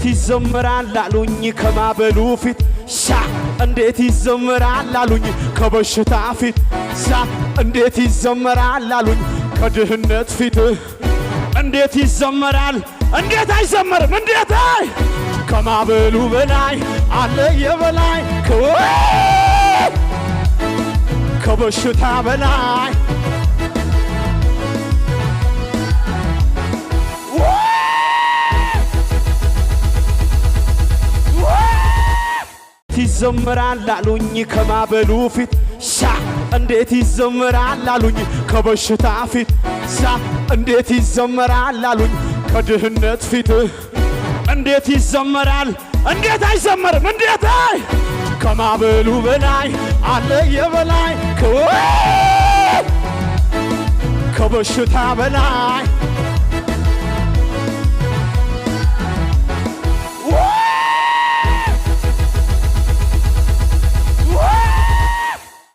ይዘምራል አሉኝ ከማበሉ ፊት ሻ እንዴት ይዘምራል አሉኝ ከበሽታ ፊት ሳ እንዴት ይዘምራል አሉኝ ከድህነት ፊት እንዴት ይዘምራል እንዴት አይዘመርም እንዴት ከማበሉ በላይ አለ የበላይ ከበሽታ በላይ ይዘምራል አሉኝ ከማበሉ ፊት ሻ እንዴት ይዘምራል አሉኝ ከበሽታ ፊት ሳ እንዴት ይዘምራል አሉኝ ከድህነት ፊት እንዴት ይዘምራል እንዴት አይዘመርም እንዴት ከማበሉ በላይ አለ የበላይ ከበሽታ በላይ